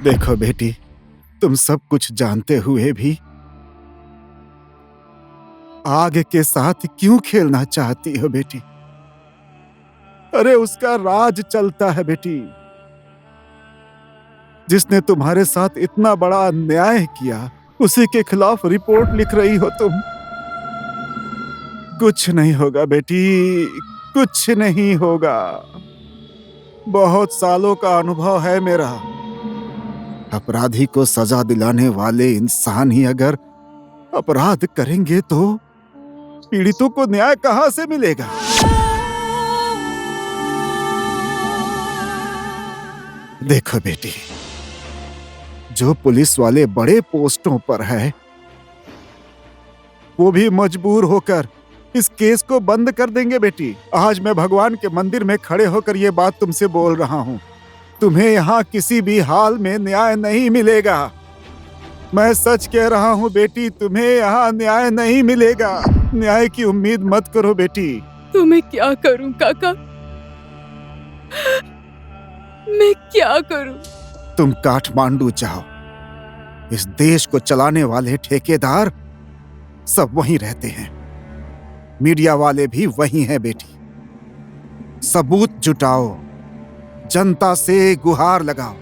देखो बेटी, तुम सब कुछ जानते हुए भी आग के साथ क्यों खेलना चाहती हो बेटी? अरे उसका राज चलता है बेटी। जिसने तुम्हारे साथ इतना बड़ा अन्याय किया, उसी के खिलाफ रिपोर्ट लिख रही हो तुम। कुछ नहीं होगा बेटी, कुछ नहीं होगा। बहुत सालों का अनुभव है मेरा। अपराधी को सजा दिलाने वाले इंसान ही अगर अपराध करेंगे तो पीड़ितों को न्याय कहां से मिलेगा? देखो बेटी, जो पुलिस वाले बड़े पोस्टों पर है, वो भी मजबूर होकर इस केस को बंद कर देंगे बेटी। आज मैं भगवान के मंदिर में खड़े होकर ये बात तुमसे बोल रहा हूं। तुम्हें यहाँ किसी भी हाल में न्याय नहीं मिलेगा। मैं सच कह रहा हूँ बेटी, तुम्हें यहाँ न्याय नहीं मिलेगा। न्याय की उम्मीद मत करो बेटी। तो मैं क्या करूं काका? मैं क्या करूं? तुम काठमांडू जाओ। इस देश को चलाने वाले ठेकेदार सब वहीं रहते हैं। मीडिया वाले भी वहीं हैं बेटी। सबूत जुटाओ, जनता से गुहार लगाओ,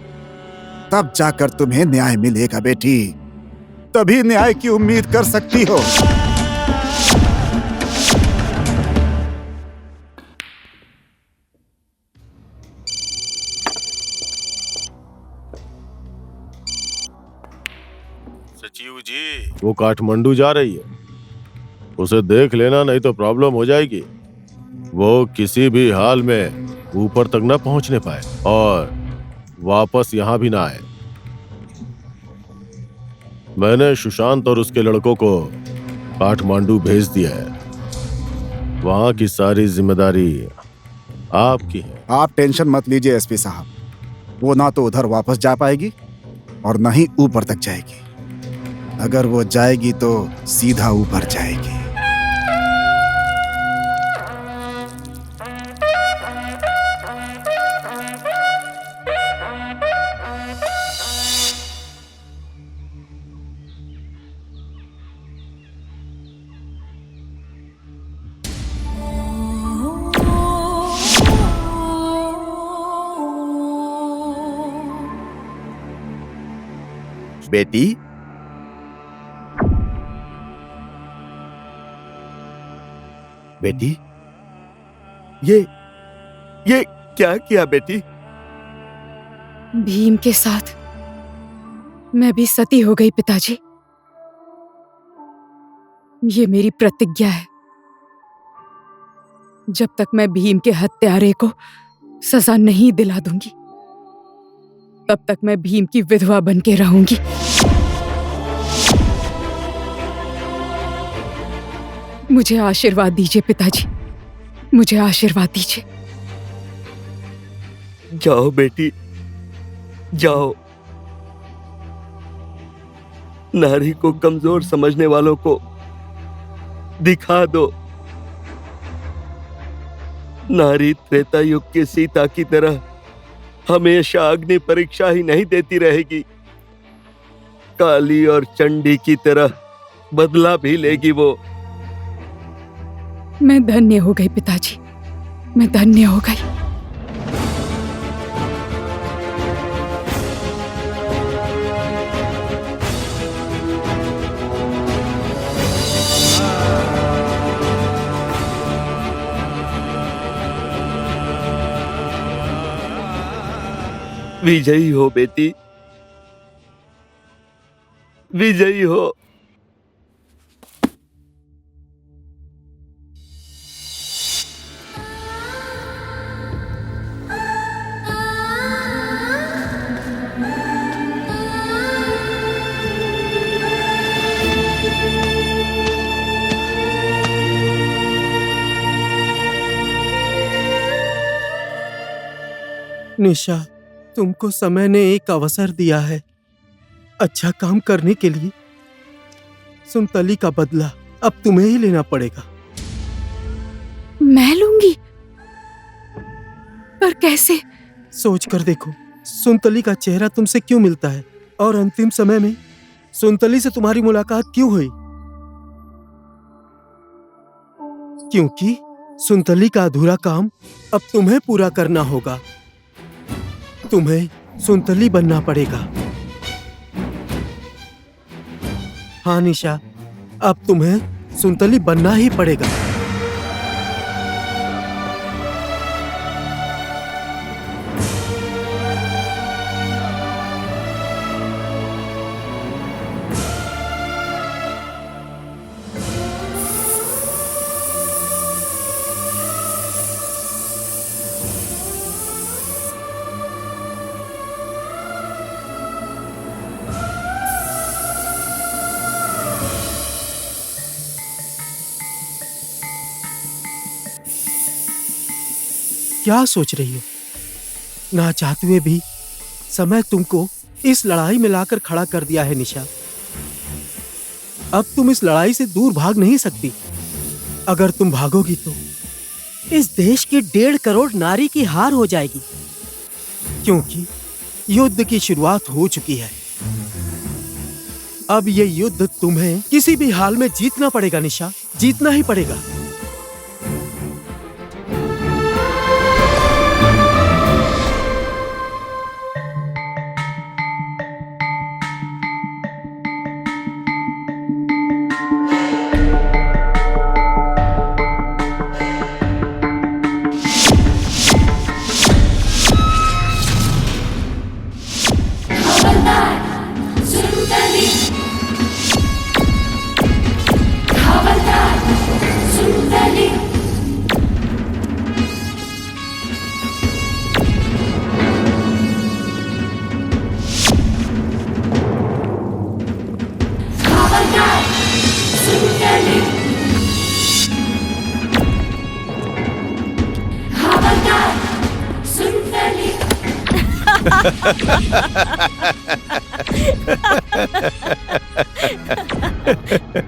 तब जाकर तुम्हें न्याय मिलेगा बेटी। तभी न्याय की उम्मीद कर सकती हो। सचिव जी, वो काठमांडू जा रही है। उसे देख लेना, नहीं तो प्रॉब्लम हो जाएगी। वो किसी भी हाल में ऊपर तक न पहुंचने पाए और वापस यहां भी ना आए। मैंने सुशांत और उसके लड़कों को काठमांडू भेज दिया है। वहां की सारी जिम्मेदारी आपकी है। आप टेंशन मत लीजिए एसपी साहब। वो ना तो उधर वापस जा पाएगी और ना ही ऊपर तक जाएगी। अगर वो जाएगी तो सीधा ऊपर जाएगी। बेटी, बेटी, ये क्या किया बेटी? भीम के साथ मैं भी सती हो गई पिताजी। ये मेरी प्रतिज्ञा है। जब तक मैं भीम के हत्यारे को सजा नहीं दिला दूंगी, तब तक मैं भीम की विधवा बन के रहूंगी। मुझे आशीर्वाद दीजिए पिताजी, मुझे आशीर्वाद दीजिए। जाओ बेटी, जाओ। नारी को कमजोर समझने वालों को दिखा दो। नारी त्रेता युग की सीता की तरह हमेशा अग्नि परीक्षा ही नहीं देती रहेगी। काली और चंडी की तरह बदला भी लेगी वो। मैं धन्य हो गई पिताजी, मैं धन्य हो गई। विजयी हो बेटी, विजयी हो। निशा, तुमको समय ने एक अवसर दिया है अच्छा काम करने के लिए। सुनतली का बदला अब तुम्हें ही लेना पड़ेगा। मैं लूंगी? पर कैसे? सोच कर देखो, सुनतली का चेहरा तुमसे क्यों मिलता है और अंतिम समय में सुनतली से तुम्हारी मुलाकात क्यों हुई? क्योंकि सुनतली का अधूरा काम अब तुम्हें पूरा करना होगा। तुम्हें सुनतली बनना पड़ेगा। हाँ निशा, अब तुम्हें सुनतली बनना ही पड़ेगा। क्या सोच रही हो? ना चाहते हुए भी समय तुमको इस लड़ाई में लाकर खड़ा कर दिया है निशा। अब तुम इस लड़ाई से दूर भाग नहीं सकती। अगर तुम भागोगी तो इस देश की 1.5 करोड़ नारी की हार हो जाएगी, क्योंकि युद्ध की शुरुआत हो चुकी है। अब ये युद्ध तुम्हें किसी भी हाल में जीतना पड़ेगा निशा, जीतना ही पड़ेगा।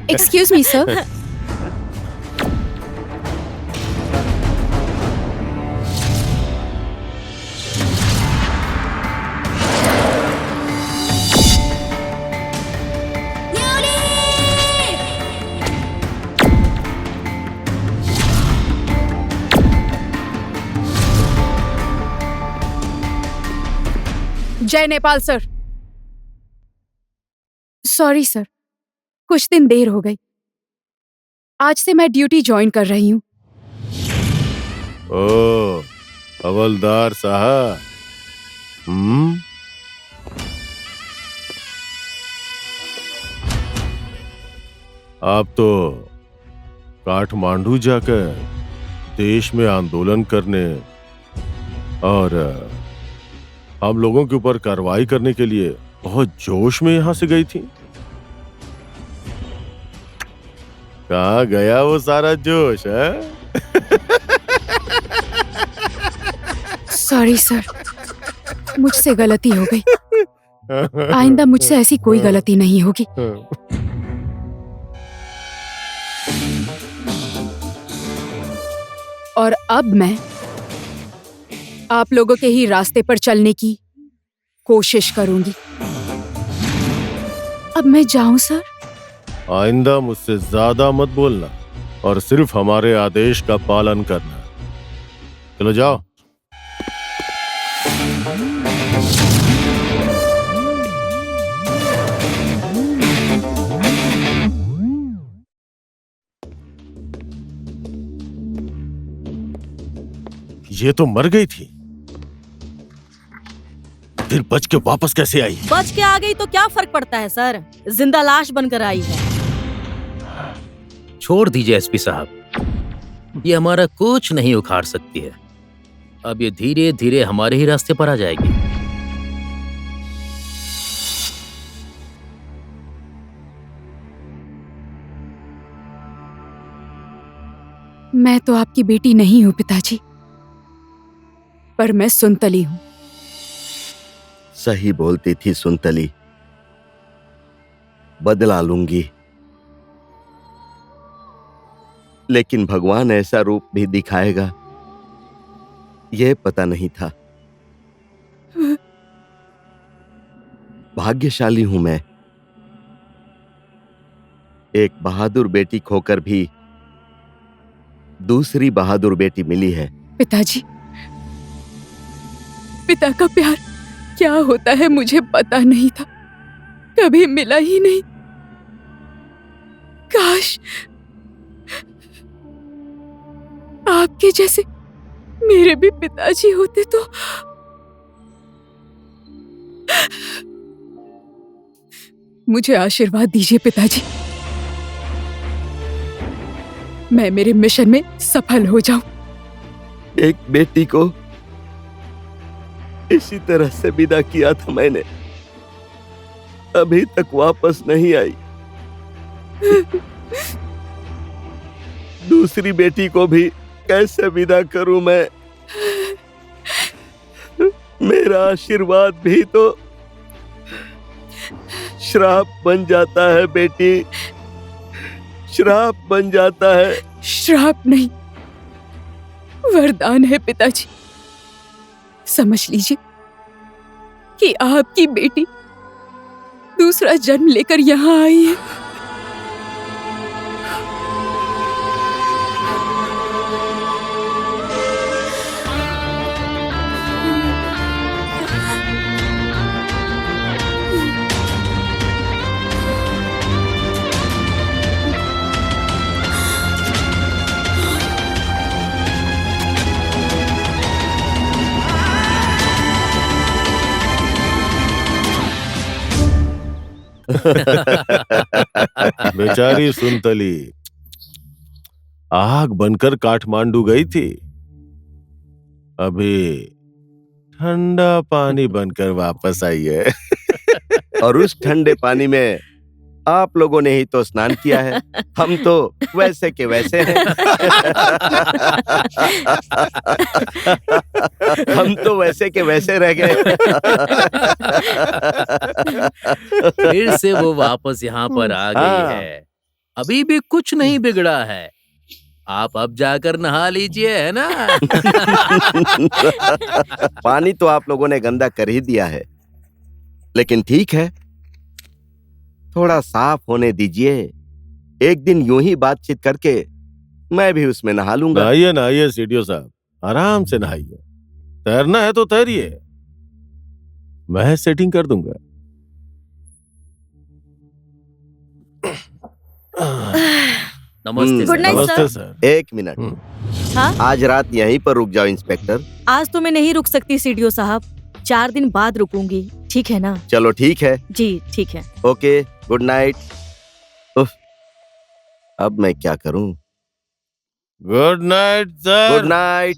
Excuse me, sir. जय नेपाल सर। सॉरी सर, कुछ दिन देर हो गई। आज से मैं ड्यूटी ज्वाइन कर रही हूँ। ओ, हवलदार साहब। आप तो काठमांडू जाकर देश में आंदोलन करने और हम लोगों के ऊपर कार्रवाई करने के लिए बहुत जोश में यहां से गई थी। कहाँ गया वो सारा जोश है? सॉरी सर, मुझसे गलती हो गई। आइंदा मुझसे ऐसी कोई गलती नहीं होगी। और अब मैं आप लोगों के ही रास्ते पर चलने की कोशिश करूंगी। अब मैं जाऊं सर? आइंदा मुझसे ज्यादा मत बोलना और सिर्फ हमारे आदेश का पालन करना। चलो जाओ। ये तो मर गई थी, फिर बच के वापस कैसे आई? बच के आ गई तो क्या फर्क पड़ता है सर, जिंदा लाश बनकर आई है। छोड़ दीजिए एसपी साहब, ये हमारा कुछ नहीं उखाड़ सकती है। अब ये धीरे धीरे हमारे ही रास्ते पर आ जाएगी। मैं तो आपकी बेटी नहीं हूं पिताजी, पर मैं सुनतली हूं। सही बोलती थी सुनतली, बदला लूंगी। लेकिन भगवान ऐसा रूप भी दिखाएगा, यह पता नहीं था। भाग्यशाली हूं मैं। एक बहादुर बेटी खोकर भी दूसरी बहादुर बेटी मिली है। पिताजी, पिता का प्यार क्या होता है मुझे पता नहीं था, कभी मिला ही नहीं। काश आपके जैसे मेरे भी पिताजी होते तो। मुझे आशीर्वाद दीजिए पिताजी, मैं मेरे मिशन में सफल हो जाऊं। एक बेटी को इसी तरह से विदा किया था मैंने, अभी तक वापस नहीं आई। दूसरी बेटी को भी कैसे विदा करूं मैं? मेरा आशीर्वाद भी तो श्राप बन जाता है बेटी, श्राप बन जाता है। श्राप नहीं, वरदान है पिताजी। समझ लीजिए कि आपकी बेटी दूसरा जन्म लेकर यहाँ आई है। बेचारी सुनतली आग बनकर काठमांडू गई थी, अभी ठंडा पानी बनकर वापस आई है। और उस ठंडे पानी में आप लोगों ने ही तो स्नान किया है, हम तो वैसे के वैसे हैं। हम तो वैसे के वैसे रह गए। फिर से वो वापस यहाँ पर आ गई है। अभी भी कुछ नहीं बिगड़ा है, आप अब जाकर नहा लीजिए, है ना? पानी तो आप लोगों ने गंदा कर ही दिया है, लेकिन ठीक है, थोड़ा साफ होने दीजिए। एक दिन यूं ही बातचीत करके मैं भी उसमें नहा लूंगा। नहाइए नहाइए सीडीओ साहब, आराम से नहाइए। तैरना है तो तैरिए, मैं सेटिंग कर दूंगा। नमस्ते गुड नाइट नमस्ते सर। सर। एक मिनट, हाँ? आज रात यहीं पर रुक जाओ इंस्पेक्टर। आज तो मैं नहीं रुक सकती सीडीओ साहब, 4 दिन बाद रुकूंगी, ठीक है ना? चलो ठीक है। जी ठीक है। Okay, good night. उफ, अब मैं क्या करूं? Good night sir. Good night.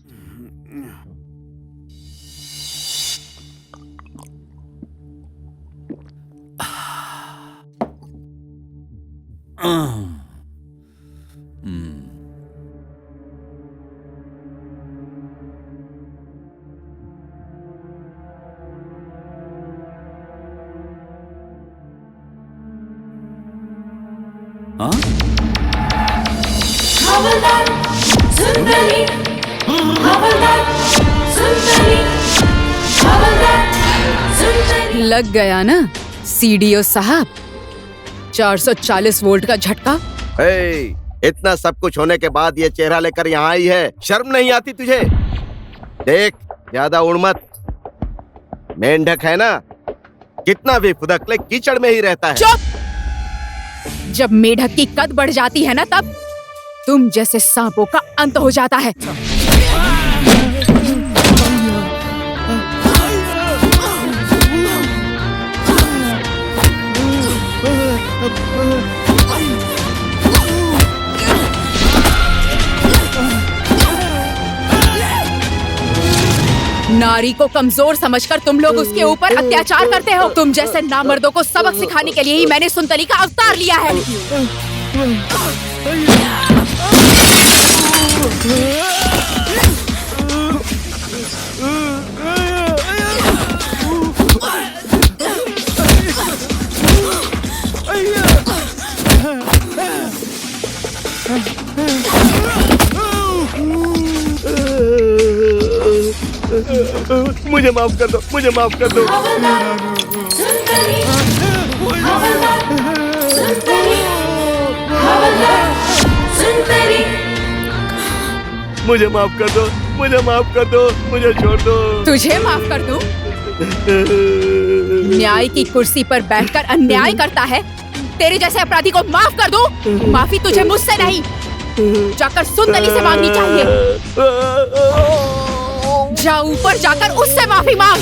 लग गया ना सीडीओ साहब, 440 वोल्ट का झटका। हे, इतना सब कुछ होने के बाद ये चेहरा लेकर यहाँ आई है, शर्म नहीं आती तुझे? देख, ज्यादा उड़ मत। मेंढक है ना, कितना भी फुदक ले कीचड़ में ही रहता है। चुप! जब मेढक की कद बढ़ जाती है ना, तब तुम जैसे सांपों का अंत हो जाता है। नारी को कमजोर समझकर तुम लोग उसके ऊपर अत्याचार करते हो। तुम जैसे नामर्दों को सबक सिखाने के लिए ही मैंने सुनतली का अवतार लिया है। मुझे माफ कर दो, मुझे माफ कर दो। मुझे माफ कर दो, मुझे माफ कर दो, मुझे छोड़ दो। तुझे माफ कर दूं? न्याय की कुर्सी पर बैठकर अन्याय करता है, तेरे जैसे अपराधी को माफ कर दूं? माफी तुझे मुझसे नहीं, जाकर सुंदरी से मांगनी चाहिए। जा ऊपर जाकर उससे माफी मांग।